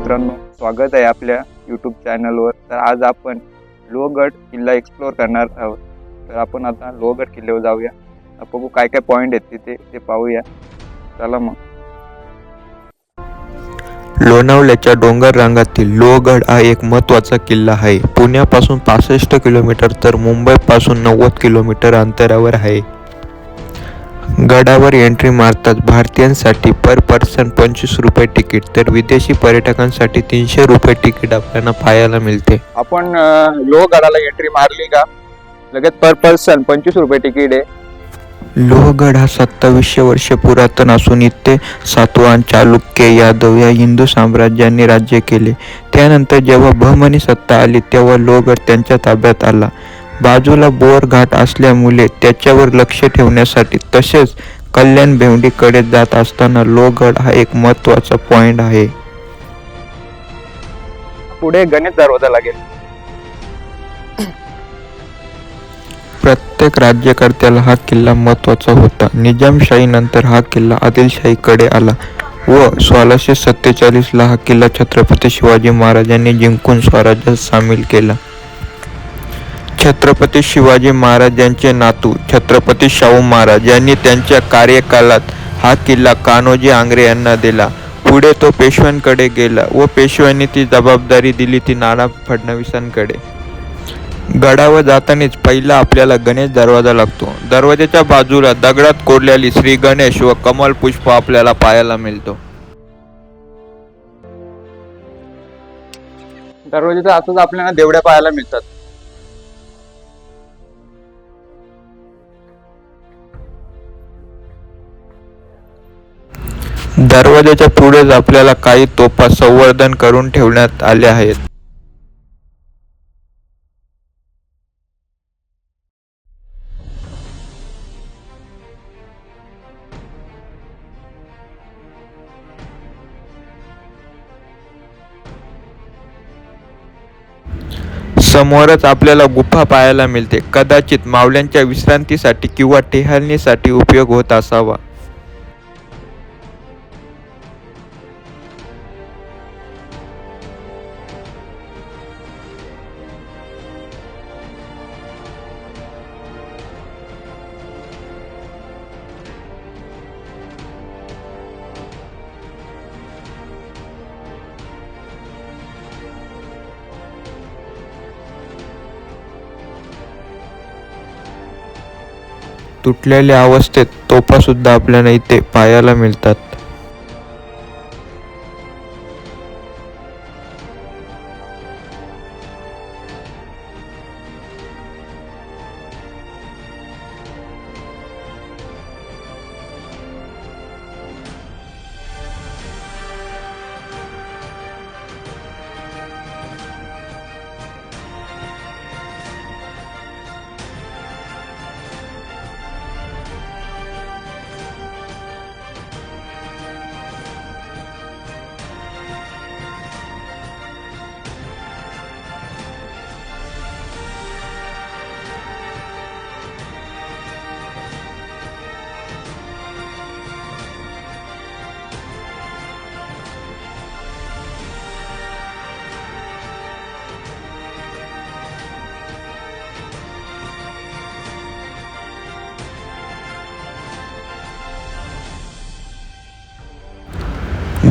मित्रांनो, स्वागत आहे आपल्या यूट्यूब चॅनलवर। तर आज आपण लोहगड किल्ला एक्सप्लोर करणार आहोत। तर आपण आता लोहगड किल्ल्यावर जाऊया, बघू काय काय पॉइंट आहेत तिथे ते पाहूया। चला मग। लोणावळ्याच्या डोंगर रांगातील लोहगड हा एक महत्त्वाचा किल्ला आहे। पुण्यापासून 65 किलोमीटर तर मुंबईपासून 90 किलोमीटर अंतरावर आहे। गडावर एंट्री मारताच भारतीयांसाठी पर पर्सन 25 रुपये तिकीट तर विदेशी पर्यटकांसाठी 300 रुपये तिकीट आपल्याला पाहायला मिळते। आपण लोहगडाला एंट्री मारली का लगेच पर पर्सन 25 रुपये तिकीट आहे। लोहगड हा 2700 वर्ष पुरातन असून इथे सातवाहन, चालुक्य, यादव या हिंदू साम्राज्यांनी राज्य केले। त्यानंतर जेव्हा बहमनी सत्ता आली तेव्हा लोहगड त्यांच्या ताब्यात आला। बाजूला बोर घाट असल्यामुळे त्याच्यावर लक्ष ठेवण्यासाठी तसेच कल्याण भिवंडीकडे जात असताना लोहगड हा एक महत्त्वाचा पॉइंट आहे। पुढे गणेश दरवाजा लागेल। प्रत्येक राज्यकर्त्याला हा किल्ला महत्त्वाचा होता। निजामशाही नंतर हा किल्ला आदिलशाहीकडे आला व 1647 ला हा किल्ला छत्रपती शिवाजी महाराजांनी जिंकून स्वराज्यात सामील केला। छत्रपती शिवाजी महाराजांचे नातू छत्रपती शाहू महाराज यांनी त्यांच्या कार्यकालात हा किल्ला कान्होजी आंग्रे यांना दिला। पुढे तो पेशव्यांकडे गेला व पेशव्यांनी ती जबाबदारी दिली ती नाना फडणवीसांकडे। गडावर जातानाच पहिला आपल्याला गणेश दरवाजा लागतो। दरवाजाच्या बाजूला दगडात कोरलेली श्री गणेश व कमल पुष्प आपल्याला पाहायला मिळतो। दरवाजाच्या आतच आपल्याला देवड्या पाहायला मिळतात। दरवाजाच्या पुढेच आपल्याला काही तोफा संवर्धन करून ठेवण्यात आल्या आहेत। समोरच आपल्याला गुफा पाहायला मिळते। कदाचित मावळ्यांच्या विश्रांतीसाठी किंवा टेहळणीसाठी उपयोग होत असावा। तुटलेल्या अवस्थेत तोफा सुद्धा आपल्याला इथे पाहायला मिळतात।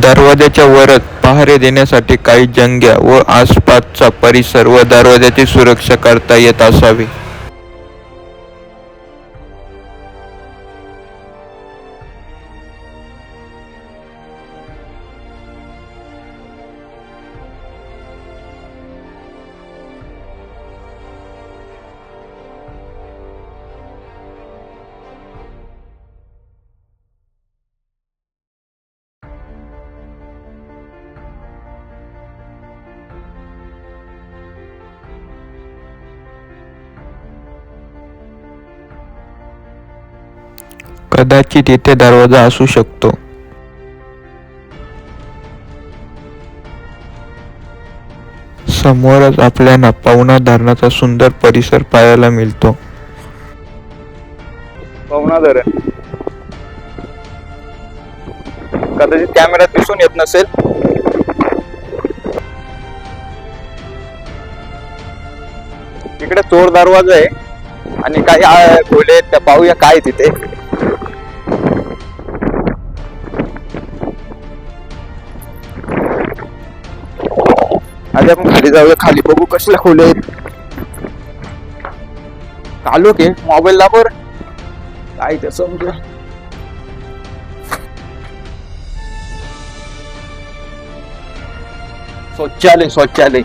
दरवाजाच्या वरच पहारे देण्यासाठी काही जंग्या व आसपासचा परिसर व दरवाजाची सुरक्षा करता येत असावी। कदाचित इथे दरवाजा असू शकतो। समोरच आपल्याला पवना धरणाचा सुंदर परिसर पाहायला मिळतो। पवना धरण कदाचित कॅमेऱ्यात दिसून येत नसेल। इकडे चोर दरवाजा आहे आणि काही खोले आहेत त्या पाहूया काय तिथे. आधी आपण खाली जाऊया, खाली बघू कसल्या खोले आहेत. चालू के मोबाईल दाखवर काय ते समजू. शौचालय शौचालय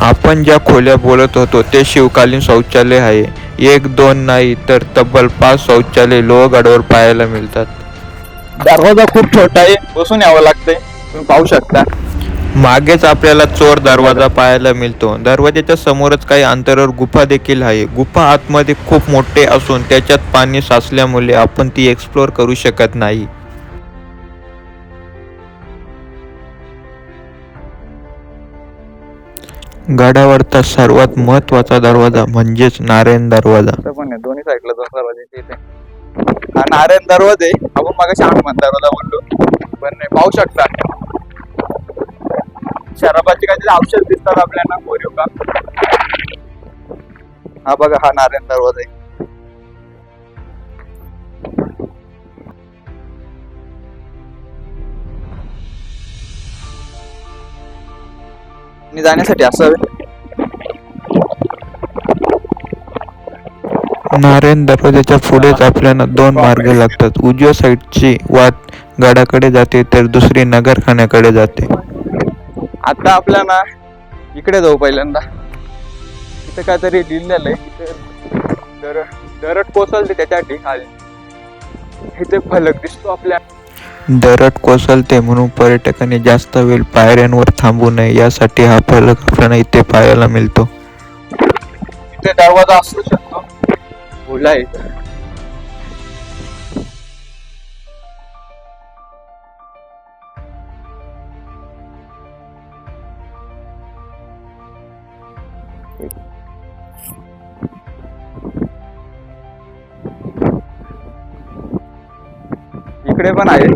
आपण ज्या खोल्या बोलत होतो ते शिवकालीन शौचालय आहे. 1-2 नाही तर तब्बल 5 शौचालय लोहगडावर पाहायला मिळतात. दरवाजा खूप छोटा आहे, बसून यावं लागतंय, तुम्ही पाहू शकता. मागेच आपल्याला चोर दरवाजा पाहायला मिळतो. दरवाजाच्या समोरच काही अंतरावर गुफा देखील आहे. गुफा आतमध्ये खूप मोठे असून त्याच्यात पाणी साचल्यामुळे आपण ती एक्सप्लोर करू शकत नाही. गडावरचा सर्वात महत्वाचा दरवाजा म्हणजेच नारायण दरवाजा. पण आहे दोन्ही साईडला दोन दरवाजे इथे. हा नारायण दरवाजा आहे. आपण मागाशी हनुमान दरवाजा बोललो, पण नाही पाहू शकता शराबाची काहीतरी औषध दिसतात आपल्याला बोरिओ का. हा बघा हा नारायण दरवाजा आहे. जाण्यासाठी असावे. नारायण दरवाजाच्या पुढेच आपल्याला 2 मार्ग लागतात. उजव्या साईडची वाट गडाकडे जाते तर दुसरी नगरखान्याकडे जाते. आता आपल्याला इकडे जाऊ पहिल्यांदा. इथे काहीतरी लिहिलेलं आहे, तर दरड कोसळते त्याच्यासाठी खाली. इथे फलक दिसतो आपल्या. दरड कोसळते म्हणून पर्यटकांनी जास्त वेळ पायऱ्यांवर थांबू नये यासाठी हा फलक आपल्याला इथे पाहायला मिळतो. इथे दरवाजा असू शकतो, खुला आहे. इकडे पण आहे.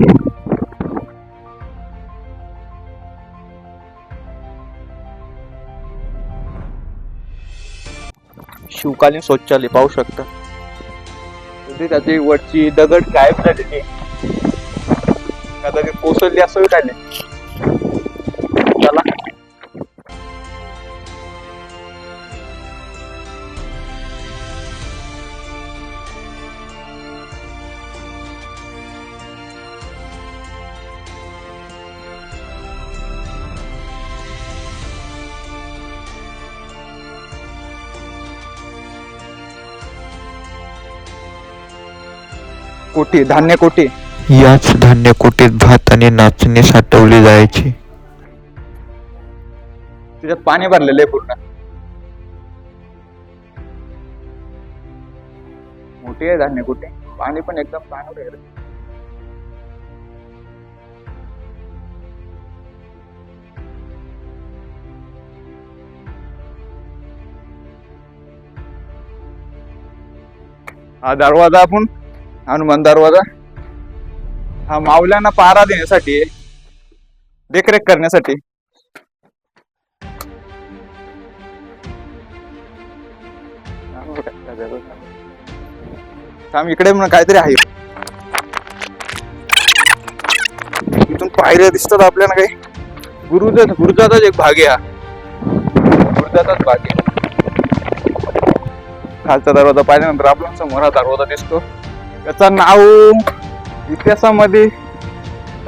शिवकालीन शौचालय पाहू शकता. त्याची वरची दगड गायब झालेली, कदाचित कोसळली असावी खाली. चला कोठी, धान्य कोठी. याच धान्य कुटीत भात आणि नाचणी साठवली जायची. त्याच्यात पाणी भरलेलं आहे पूर्ण. मोठी आहे धान्य कोठी, पाणी पण एकदम चांगलं आहे. हा दरवाजा आपण हनुमान दरवाजा, हा माऊल्यांना पहारा देण्यासाठी आहे, देखरेख करण्यासाठी. थांब, इकडे म्हणून काहीतरी आहे. इथून पायऱ्या दिसतात आपल्याला. काही गुरुजाचाच एक भाग आहे हा, गुरुजाचाच भाग आहे. खालचा दरवाजा पाहिल्यानंतर आपल्या समोर हा दरवाजा दिसतो. त्याचं नाव इतिहासामध्ये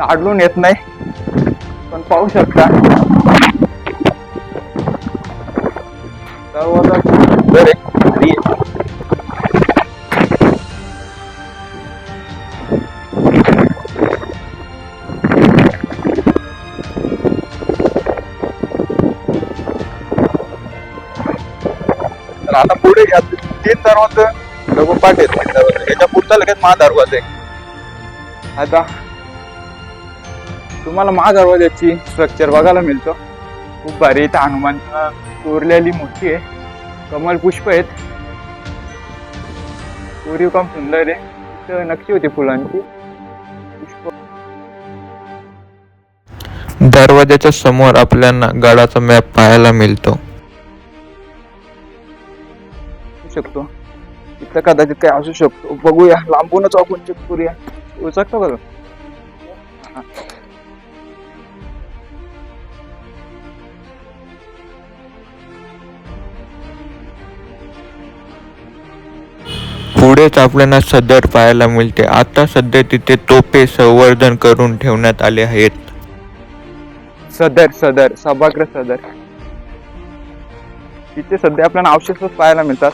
आढळून येत नाही, पण पाहू शकता दरवाजा सुंदर आहे. आता पुढे घ्या, 3 दरवाजे लगोपाठ आहेत. त्याच्या पुढचा लगेच महादरवाजा आहे. आता तुम्हाला महादरवाजाची स्ट्रक्चर बघायला मिळतो. खूप भारी. इथे हनुमान कोरलेली मूर्ती आहे. कमल पुष्प आहेत. कोरीव काम सुंदर आहे. इथं नक्षी होती फुलांची. पुष्प दरवाजाच्या समोर आपल्याला गडाचा मॅप पाहायला मिळतो. शकतो इथं कदाचित काय असू शकतो. बघूया लांबूनच आपण चेक करूया. उचकतो बघ. पुढेच आपल्याला सदर पाहायला मिळते. आता सध्या तिथे तोफे संवर्धन करून ठेवण्यात आले आहेत. सदर सभागृह सदर. तिथे सध्या आपल्याला अवशेषच पाहायला मिळतात.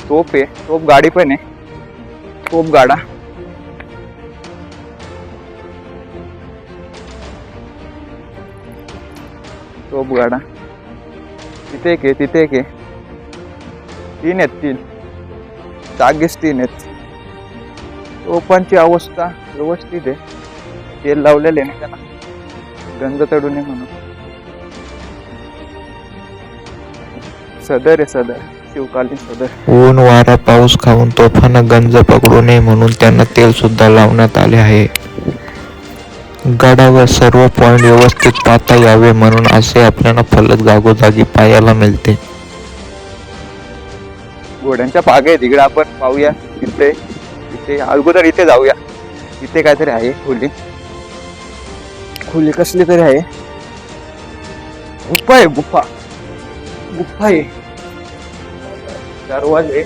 तोफ आहे. तोफ गाडी पण आहे. तोफ गाडा. तोफ गाडा. तिथे एक आहे. तिथे एक आहे. 3 आहेत. 3 जागेच 3 आहेत. तोफांची अवस्था व्यवस्थित आहे. तेल लावलेले ना त्यांना गंध चढू नये म्हणून. सदर आहे. सदर शिवकालीन सदर. ऊन वारा पाऊस खाऊन तोफांना गंज पकडू नये म्हणून त्यांना तेल सुद्धा लावण्यात आले आहे. गडावर सर्व पॉइंट व्यवस्थित पाहता यावे म्हणून असे आपल्याला फलक जागोजागी पाहायला मिळते. घोड्यांच्या पागे आहे. तिकडे आपण पाहूया. इथे अगोदर इथे जाऊया. इथे काहीतरी आहे. खोली कसली तरी आहे. गुफा आहे. गुफा आहे. दरवाजे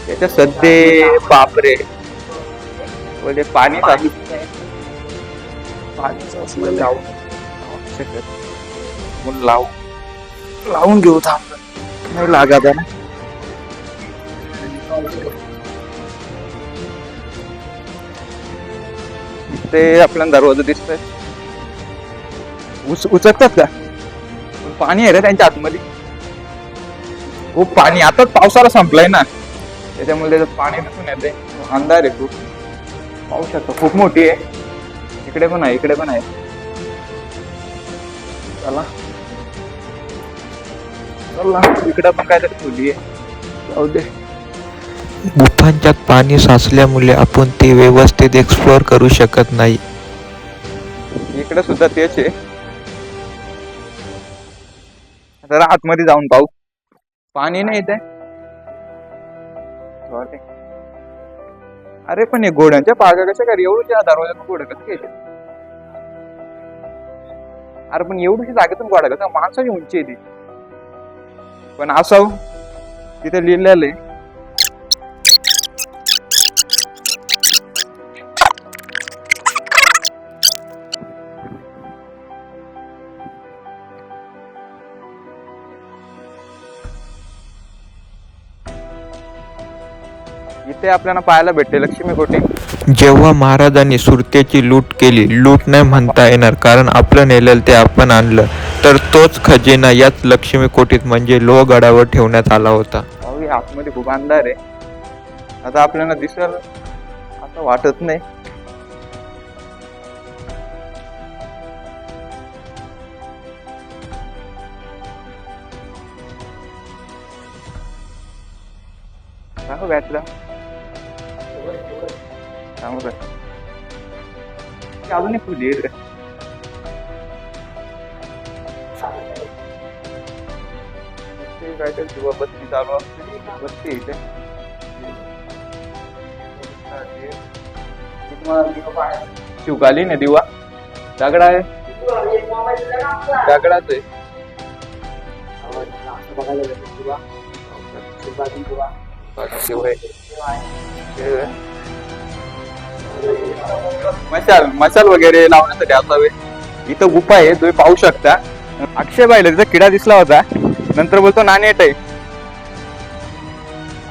त्याच्या सध्या बापरे बोले पाणी चालू. लावून घेऊ. थांब नाही लागत आहे ना. ते आपल्याला दरवाजा दिसतोय. उचकतात का. पाणी आहे रे त्यांच्या आतमध्ये. खूप पाणी. आताच पावसाला संपलाय ना त्याच्यामुळे त्याच्यात पाणी नसून येते. अंधार आहे खूप. पाहू शकतो खूप मोठी आहे. इकडे पण आहे. इकडे पण आहे. चला इकडे पण काहीतरी खोली आहे. जाऊ दे. गुफांच्यात पाणी साचल्यामुळे आपण ते व्यवस्थित एक्सप्लोर करू शकत नाही. इकडे सुद्धा तेच आहे. जरा आतमध्ये जाऊन पाहू. पाणी नाही इथे. अरे पण हे घोड्यांच्या पागा कशा काय एवढ्या दरवाज्यातून घोडं कसं गेले. अरे पण एवढी जागेतून घोडा कसं. माणसाची उंची आहे ती. पण असाव तिथे लिहिलेलं आहे. इथे आपल्याला पाहायला भेटते लक्ष्मीकोटी. जेव्हा महाराजांनी सुरतेची लूट केली. लूट नाही म्हणता येणार कारण आपलं नेलेलं ते आपण आणलं. तर तोच खजिना याच लक्ष्मीकोटीत म्हणजे लोहगडावर ठेवण्यात आला होता. आतमध्ये खूप अंधार आहे. आता आपल्याला दिसेल असं वाटत नाही. भेटलं अजून एक खुली आहे. काहीतरी दिवा बत्ती चालू असते. बत्ती इथे शिवकालीन आहे. दिवा दगडा आहे. दगडाच आहे. मशाल वगैरे लावण्यासाठी असावे. इथं गुफा आहे. तुम्ही पाहू शकता. अक्षय बाईला तिचा किडा दिसला होता. नंतर बोलतो नाणेट आहे.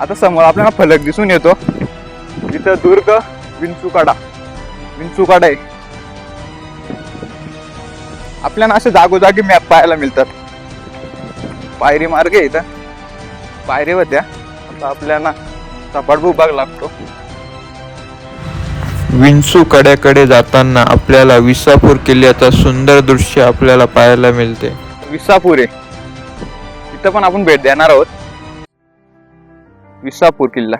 आता समोर आपल्याला फलक दिसून येतो. इथं दुर्ग विंचुकाडा आहे. आपल्याला असे जागोजागी मॅप पाहायला मिळतात. पायरी मार्ग आहे. इथं पायरी होत्या. आता आपल्याला सपाट भूभाग लागतो. विंचू कड्याकडे जाताना आपल्याला विसापूर किल्ल्याचा सुंदर दृश्य आपल्याला पाहायला मिळते. विसापूर आहे. तिथं पण आपण भेट देणार आहोत. विसापूर किल्ला.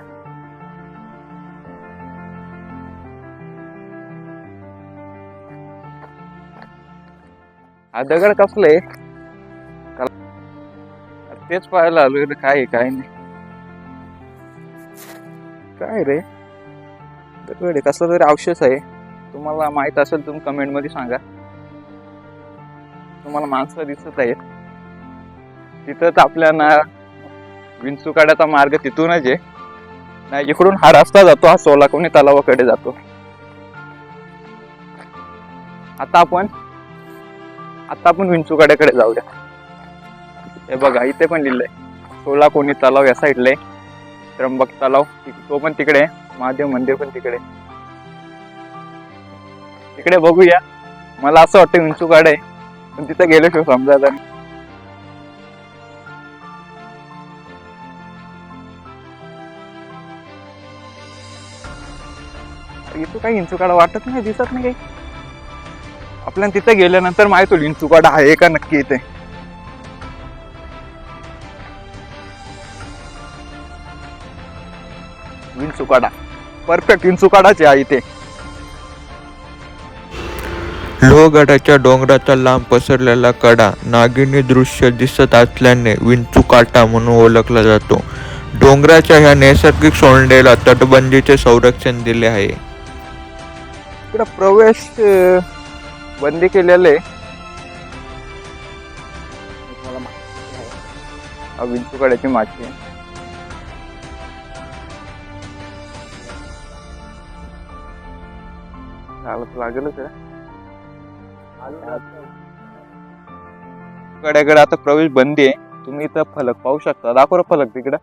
हा दगड कसलं आहे तेच पाहायला आलोय. काय आहे काय नाही. काय रे दगड आहे कसला तरी अवशेष आहे. तुम्हाला माहित असेल तुम्ही कमेंट मध्ये सांगा. तुम्हाला माणसं दिसत आहेत तिथंच आपल्याला विंचुकाड्याचा मार्ग तिथूनच आहे. नाही इकडून हा रस्ता जातो. हा सोलाकोणी तलावाकडे जातो. आता आपण विंचुकाड्याकडे जाऊया. हे बघा इथे पण लिहिलंय सोलाकोणी तलाव या साईडला आहे. त्र्यंबक तलाव तो पण तिकडे आहे. महादेव मंदिर पण तिकडे. तिकडे बघूया. मला असं वाटतं विंचुकाडा आहे पण तिथे गेल्याशिवाय समजायला नाही. इथं काही विंचुकाडा वाटत नाही दिसत नाही काही. आपल्याला तिथे गेल्यानंतर माहित होईल विंचुकाडा आहे का नक्की इथे. विंचुकाडा परफेक्ट विंचुकाडाच आहे इथे. लोहगडाच्या डोंगराचा लांब पसरलेला कडा नागिनी दृश्य दिसत असल्याने विंचुकाटा म्हणून ओळखला जातो. डोंगराच्या ह्या नैसर्गिक सोंडेला तटबंदीचे संरक्षण दिले आहे. इकडे प्रवेश बंदी केलेले. विंचुकाड्याची माती आहे. लागेलच कड्याकडे आता प्रवेश बंदी आहे. तुम्ही इथं फलक पाहू शकता. दाखव फलक तिकडं.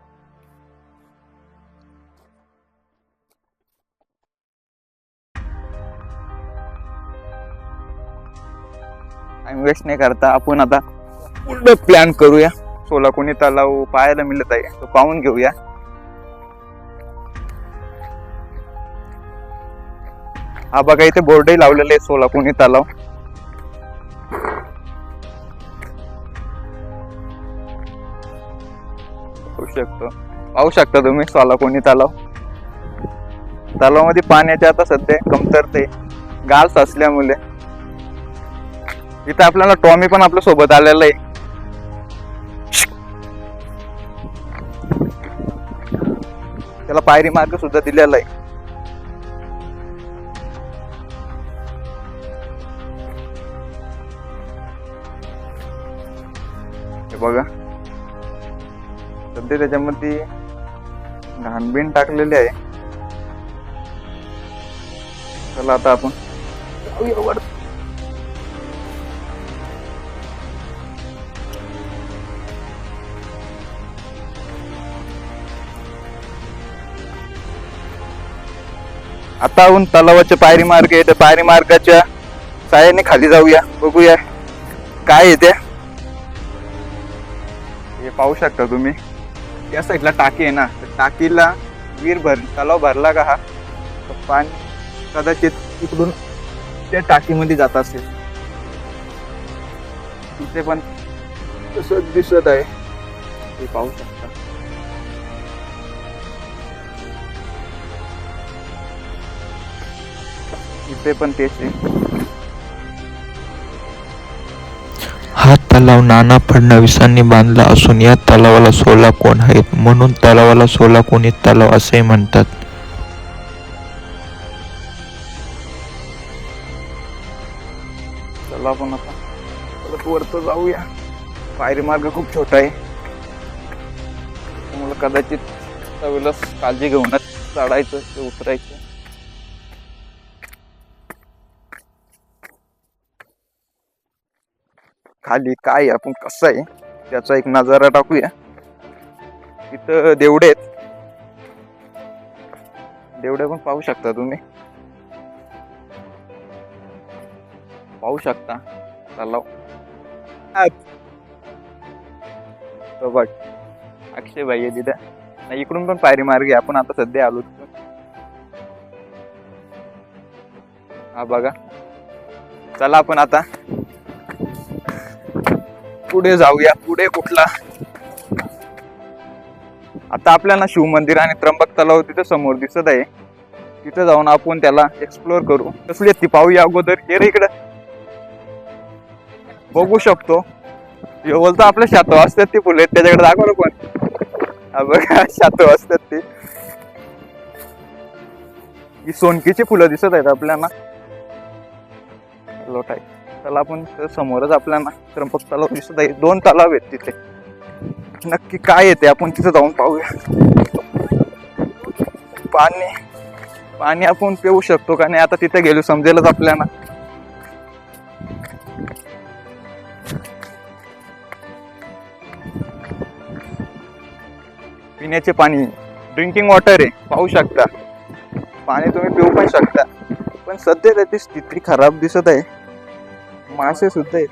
टाइम वेस्ट नाही करता आपण आता पुढे प्लॅन करूया. सोलाकोणी तलाव पाहायला मिळत आहे तो पाहून घेऊया. हा बघा इथे बोर्डही लावलेले आहे सोलाकोणी तलाव. पाहू शकता तुम्ही सोलाकोणी तलाव. तलावामध्ये पाण्याचे आता सध्या कमतरते गाळ असल्यामुळे. इथे आपल्याला टॉमी पण आपल्या सोबत आलेला आहे. त्याला पायरी मार्ग सुद्धा दिलेला आहे. हे बघा सध्या त्याच्यामध्ये घाणबीण टाकलेली आहे. चला आता आपण आता आपण तलावाच्या पायरी मार्ग आहे. त्या पायरी मार्गाच्या साह्याने खाली जाऊया. बघूया काय येते. हे पाहू शकता तुम्ही या साईडला टाकी आहे ना. टाकीला तलाव भरला का हा पाणी कदाचित इकडून त्या टाकीमध्ये जात असेल. तिथे पण तसंच दिसत आहे. हे पाहू शकता. इथे पण तेच आहे. हा तलाव नाना फडणवीसांनी बांधला असून या तलावाला सोलाकोण आहेत म्हणून तलावाला सोलाकोणी तलाव असे म्हणतात. चला आपण आता वरत जाऊया. पायरी मार्ग खूप छोटा आहे. मला कदाचित त्यावेळेस काळजी घेऊनच चढायचं ते उतरायचं. खाली काय आपण कसं आहे त्याचा एक नजारा टाकूया. इथं देवडे आहेत. देवडे पण पाहू शकता तुम्ही. पाहू शकता तलाव. बघ अक्षय भाई आहे तिथे. नाही इकडून पण पायरी मार्ग आहे. आपण आता सध्या आलो. हा बघा. चला आपण आता पुढे जाऊया. पुढे कुठला आता आपल्याला शिवमंदिर आणि त्र्यंबक तलाव तिथे समोर दिसत आहे. तिथे जाऊन आपण त्याला एक्सप्लोर करू. कसली आहेत ती पाहूया अगोदर. ये रे इकडं. बघू शकतो. हे बोलतो आपल्या शातो असतात ती फुले, त्याच्याकडे दाखव ना पण. हा बघा शातो असतात ती. ही सोनकीची फुलं दिसत आहेत आपल्याला. लोट आहे. चला आपण समोरच आपल्याला त्र्यंबक तलाव दिसत आहे. 2 तलाव आहेत तिथे. नक्की काय येते आपण तिथे जाऊन पाहूया. पाणी आपण पिऊ शकतो का नाही आता तिथे गेलो समजेलच आपल्याला. पिण्याचे पाणी ड्रिंकिंग वॉटर आहे, पाहू शकता. पाणी तुम्ही पिऊ पण शकता. पण सध्या त्याची स्थिती खराब दिसत आहे. मासे सुद्धा आहेत,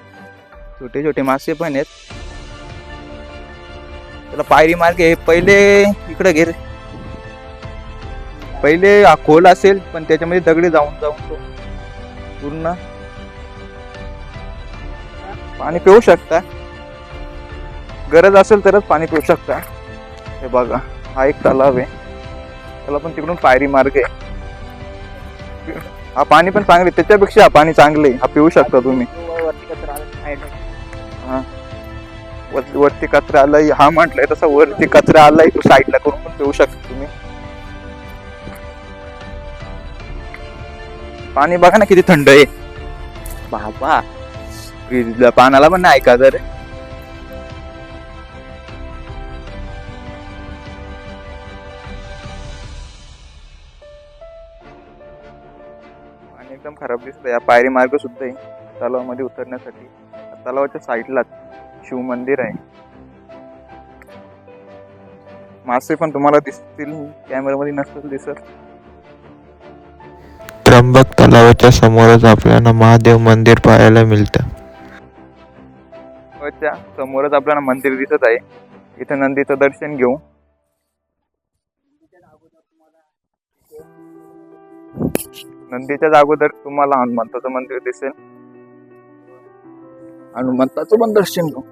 छोटे छोटे मासे पण आहेत. त्याला पायरी मार्ग आहे. पहिले इकडे घे. पहिले खोल असेल पण त्याच्यामध्ये दगडी जाऊन तो पूर्ण पाणी पिऊ शकता. गरज असेल तरच पाणी पिऊ शकता. हे बघा हा एक तलाव आहे. त्याला पण तिकडून पायरी मार्ग आहे. हा पाणी पण चांगले, त्याच्यापेक्षा हा पाणी चांगले. हा पिऊ शकता तुम्ही. हा वरती कचरा आलाय. हा म्हटलंय तसा वरती कचरा आलाय, तो साईडला करून पण पिऊ शकता तुम्ही. पाणी बघा ना किती थंड आहे बाबा. फ्रीजला पाण्याला पण नाही ऐका जर. पाणी एकदम खराब दिसतंय. या पायरी मार्ग सुद्धा आहे तलावामध्ये उतरण्यासाठी. तलावाच्या साईडला शिवमंदिर आहे. मासे पण तुम्हाला दिसतील, कॅमेरामध्ये नसतील दिसत. त्र्यंबक तलावाच्या समोरच आपल्याला महादेव मंदिर पाहायला मिळतं. समोरच आपल्याला मंदिर दिसत आहे. इथे नंदीचं दर्शन घेऊ. नंदीच्याच अगोदर तुम्हाला हनुमंताचं मंदिर दिसेल. हनुमंताचं पण दर्शन घेऊ.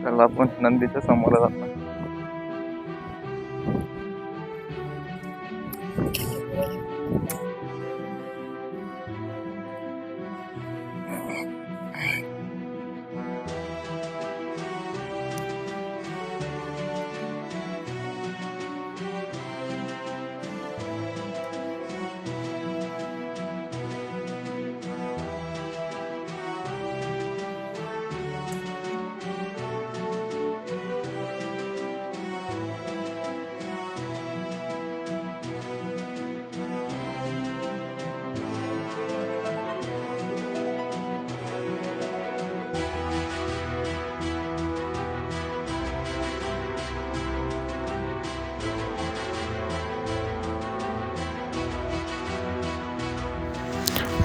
चला आपण नंदीच्या समोर जातो.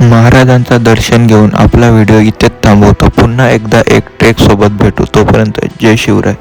महाराजांचा दर्शन घेऊन आपला व्हिडिओ इथेच थांबवतो. पुन्हा एकदा एक ट्रेक सोबत भेटू. तोपर्यंत जय शिवराय.